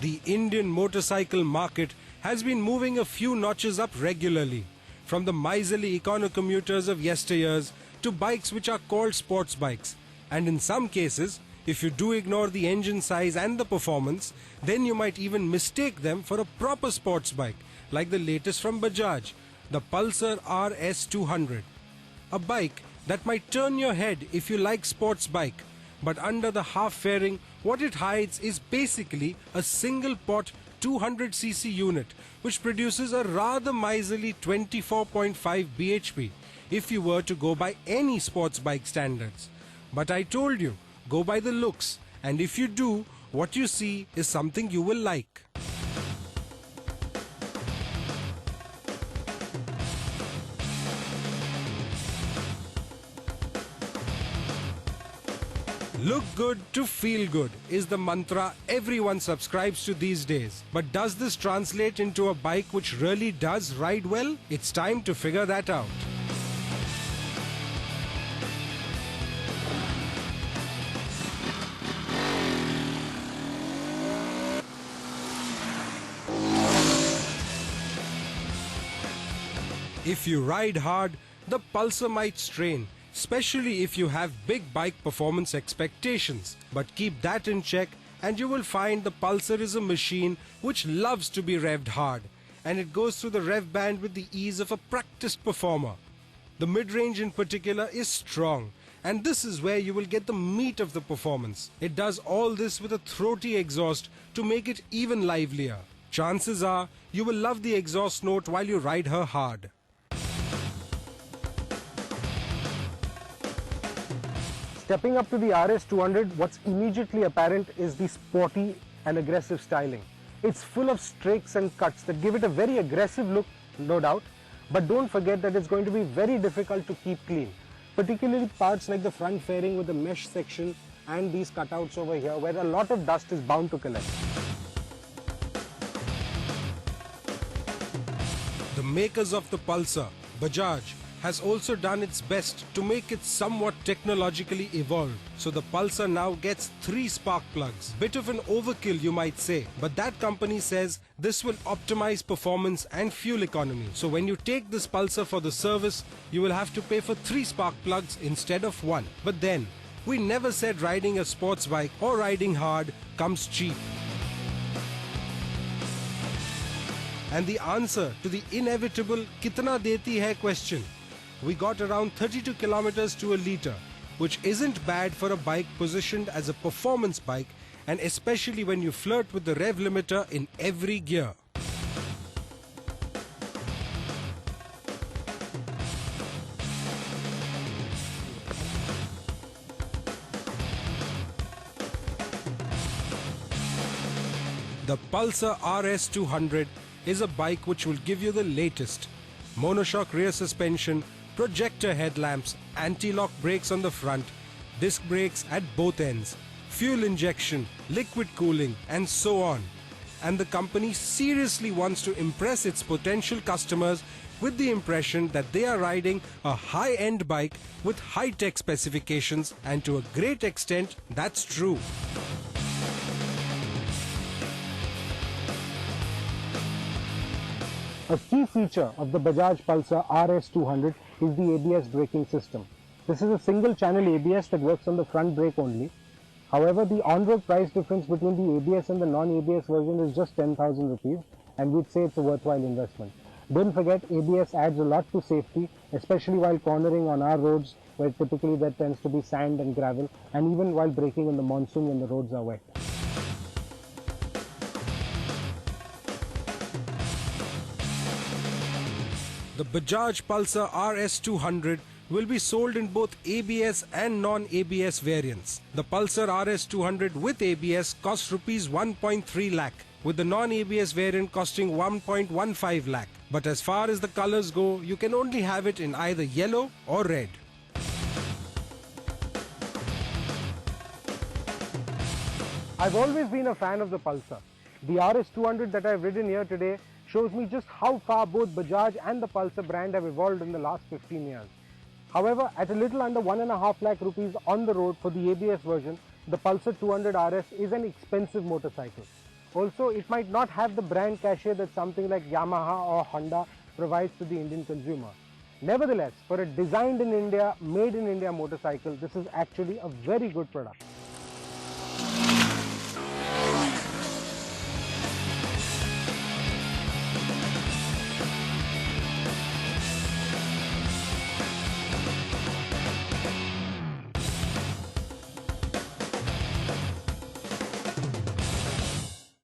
The Indian motorcycle market has been moving a few notches up regularly, from the miserly econo-commuters of yesteryears to bikes which are called sports bikes. And in some cases, if you do ignore the engine size and the performance, then you might even mistake them for a proper sports bike, like the latest from Bajaj, the Pulsar RS200. A bike that might turn your head if you like sports bike, but under the half fairing, what it hides is basically a single pot 200cc unit, which produces a rather miserly 24.5 bhp if you were to go by any sports bike standards. But I told you, go by the looks, and if you do, what you see is something you will like. Look good to feel good is the mantra everyone subscribes to these days. But does this translate into a bike which really does ride well? It's time to figure that out. If you ride hard, the Pulsar might strain, especially if you have big bike performance expectations. But keep that in check and you will find the Pulsar is a machine which loves to be revved hard, and it goes through the rev band with the ease of a practiced performer. The mid-range in particular is strong, and this is where you will get the meat of the performance. It does all this with a throaty exhaust to make it even livelier. Chances are you will love the exhaust note while you ride her hard. Stepping up to the RS200, what's immediately apparent is the sporty and aggressive styling. It's full of streaks and cuts that give it a very aggressive look, no doubt, but don't forget that it's going to be very difficult to keep clean, particularly parts like the front fairing with the mesh section and these cutouts over here where a lot of dust is bound to collect. The makers of the Pulsar, Bajaj, has also done its best to make it somewhat technologically evolved. So the Pulsar now gets 3 spark plugs. Bit of an overkill, you might say, but that company says this will optimize performance and fuel economy. So when you take this Pulsar for the service, you will have to pay for 3 spark plugs instead of 1. But then, we never said riding a sports bike or riding hard comes cheap. And the answer to the inevitable "kitna deti hai" question, we got around 32 kilometers to a litre, which isn't bad for a bike positioned as a performance bike, and especially when you flirt with the rev limiter in every gear. The Pulsar RS200 is a bike which will give you the latest: monoshock rear suspension, projector headlamps, anti-lock brakes on the front, disc brakes at both ends, fuel injection, liquid cooling, and so on. And the company seriously wants to impress its potential customers with the impression that they are riding a high-end bike with high-tech specifications, and to a great extent, that's true. A key feature of the Bajaj Pulsar RS200 is the ABS braking system. This is a single channel ABS that works on the front brake only. However, the on-road price difference between the ABS and the non-ABS version is just 10,000 rupees, and we'd say it's a worthwhile investment. Don't forget, ABS adds a lot to safety, especially while cornering on our roads where typically there tends to be sand and gravel, and even while braking in the monsoon when the roads are wet. The Bajaj Pulsar RS200 will be sold in both ABS and non-ABS variants. The Pulsar RS200 with ABS costs Rs 1.3 lakh, with the non-ABS variant costing 1.15 lakh. But as far as the colors go, you can only have it in either yellow or red. I've always been a fan of the Pulsar. The RS200 that I've ridden here today shows me just how far both Bajaj and the Pulsar brand have evolved in the last 15 years. However, at a little under 1.5 lakh rupees on the road for the ABS version, the Pulsar 200 RS is an expensive motorcycle. Also, it might not have the brand cachet that something like Yamaha or Honda provides to the Indian consumer. Nevertheless, for a designed in India, made in India motorcycle, this is actually a very good product.